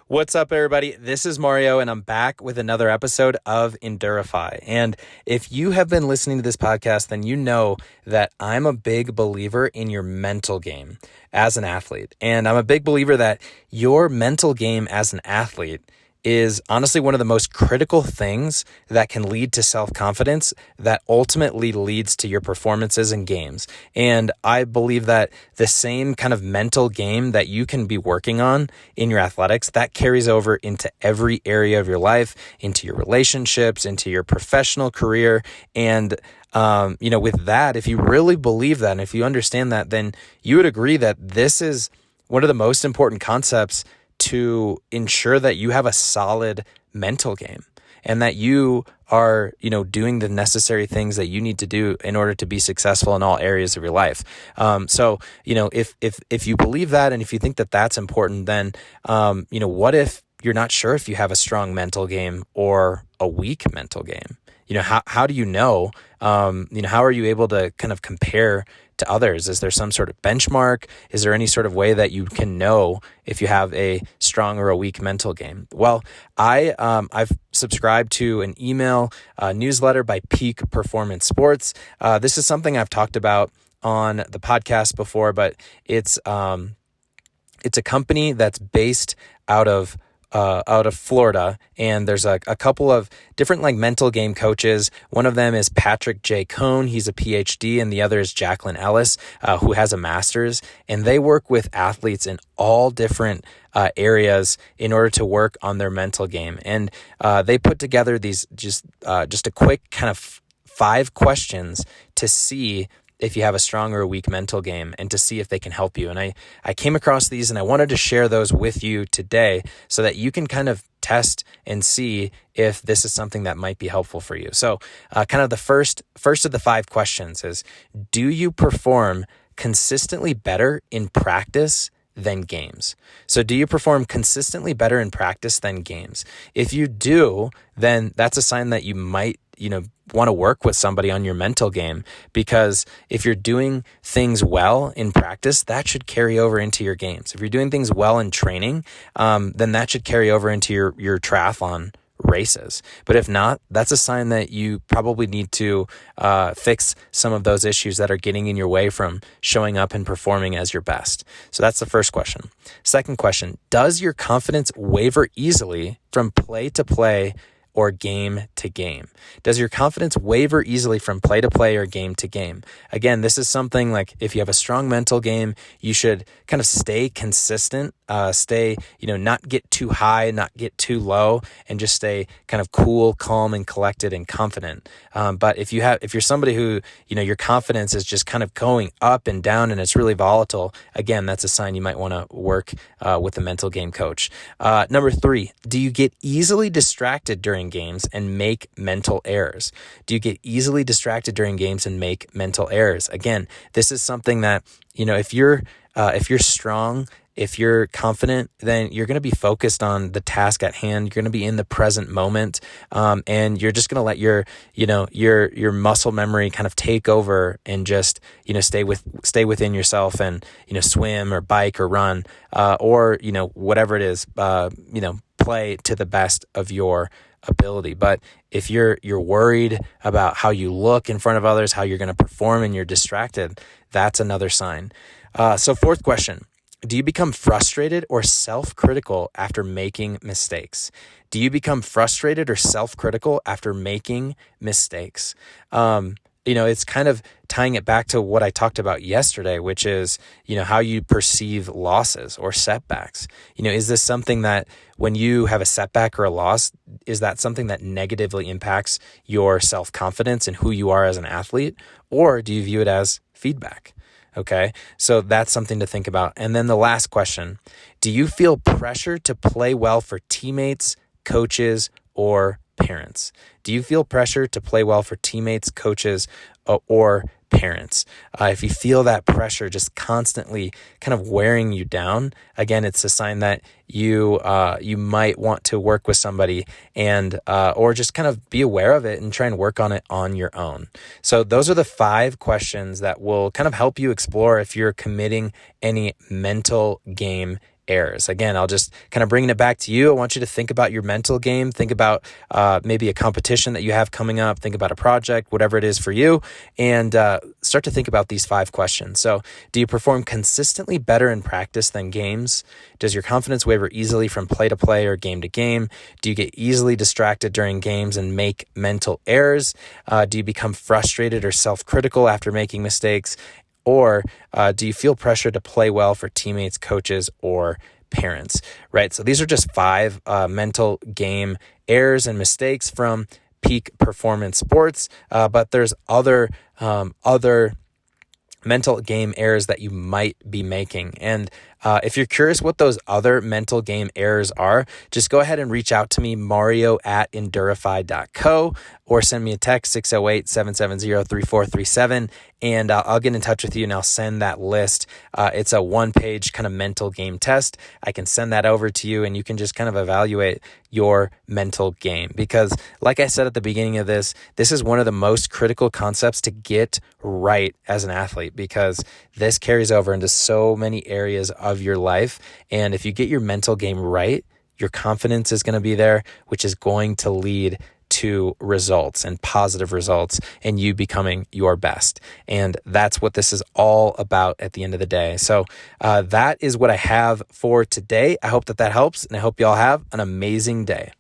What's up, everybody? This is Mario, and I'm back with another episode of Endurify. And if you have been listening to this podcast, then you know that I'm a big believer in your mental game as an athlete. And I'm a big believer that your mental game as an athlete is honestly one of the most critical things that can lead to self-confidence that ultimately leads to your performances in games. And I believe that the same kind of mental game that you can be working on in your athletics, that carries over into every area of your life, into your relationships, into your professional career. And with that, if you really believe that, and if you understand that, then you would agree that this is one of the most important concepts to ensure that you have a solid mental game and that you are, doing the necessary things that you need to do in order to be successful in all areas of your life. If you believe that, and if you think that that's important, then, what if you're not sure if you have a strong mental game or a weak mental game? How do you know? How are you able to kind of compare to others? Is there some sort of benchmark? Is there any sort of way that you can know if you have a strong or a weak mental game? Well, I've subscribed to an email newsletter by Peak Performance Sports. This is something I've talked about on the podcast before, but it's a company that's based out of Florida, and there's a couple of different mental game coaches. One of them is Patrick J. Cohn. He's a PhD, and the other is Jacqueline Ellis, who has a master's, and they work with athletes in all different areas in order to work on their mental game. And they put together these just a quick kind of 5 questions to see if you have a strong or a weak mental game, and to see if they can help you. And I came across these, and I wanted to share those with you today so that you can kind of test and see if this is something that might be helpful for you. So kind of the first of the 5 questions is, do you perform consistently better in practice than games? So do you perform consistently better in practice than games? If you do, then that's a sign that you might want to work with somebody on your mental game, because if you're doing things well in practice, that should carry over into your games. If you're doing things well in training, then that should carry over into your triathlon races. But if not, that's a sign that you probably need to fix some of those issues that are getting in your way from showing up and performing as your best. So that's the first question. Second question, does your confidence waver easily from play to play or game to game? Does your confidence waver easily from play to play or game to game? Again, this is something like, if you have a strong mental game, you should kind of stay consistent, not get too high, not get too low, and just stay kind of cool, calm, and collected and confident. But if you're somebody who, your confidence is just kind of going up and down and it's really volatile, again, that's a sign you might want to work with a mental game coach. Number 3, do you get easily distracted during games and make mental errors? Do you get easily distracted during games and make mental errors? Again, this is something that, if you're strong, if you're confident, then you're going to be focused on the task at hand. You're going to be in the present moment, and you're just going to let your muscle memory kind of take over and just stay within yourself and swim or bike or run or whatever it is, play to the best of your ability. But if you're worried about how you look in front of others, how you're going to perform, and you're distracted, that's another sign. So 4th question, do you become frustrated or self-critical after making mistakes? Do you become frustrated or self-critical after making mistakes? It's kind of tying it back to what I talked about yesterday, which is, how you perceive losses or setbacks. Is this something that when you have a setback or a loss, is that something that negatively impacts your self-confidence and who you are as an athlete? Or do you view it as feedback? Okay, so that's something to think about. And then the last question, do you feel pressure to play well for teammates, coaches, or parents? Do you feel pressure to play well for teammates, coaches, or parents? If you feel that pressure just constantly kind of wearing you down, again, it's a sign that you might want to work with somebody and or just kind of be aware of it and try and work on it on your own. So those are the 5 questions that will kind of help you explore if you're committing any mental game errors. Again, I'll just kind of bring it back to you. I want you to think about your mental game. Think about maybe a competition that you have coming up. Think about a project, whatever it is for you, and start to think about these 5 questions. So, do you perform consistently better in practice than games? Does your confidence waver easily from play to play or game to game? Do you get easily distracted during games and make mental errors? Do you become frustrated or self-critical after making mistakes? Or do you feel pressure to play well for teammates, coaches, or parents, right? So these are just 5 mental game errors and mistakes from peak performance sports, but there's other mental game errors that you might be making. And if you're curious what those other mental game errors are, just go ahead and reach out to me, mario@endurify.co, or send me a text, 608-770-3437, and I'll get in touch with you and I'll send that list. It's a 1-page kind of mental game test. I can send that over to you and you can just kind of evaluate your mental game. Because like I said at the beginning of this is one of the most critical concepts to get right as an athlete, because this carries over into so many areas of your life. And if you get your mental game right, your confidence is going to be there, which is going to lead to results and positive results and you becoming your best. And that's what this is all about at the end of the day. So that is what I have for today. I hope that helps, and I hope you all have an amazing day.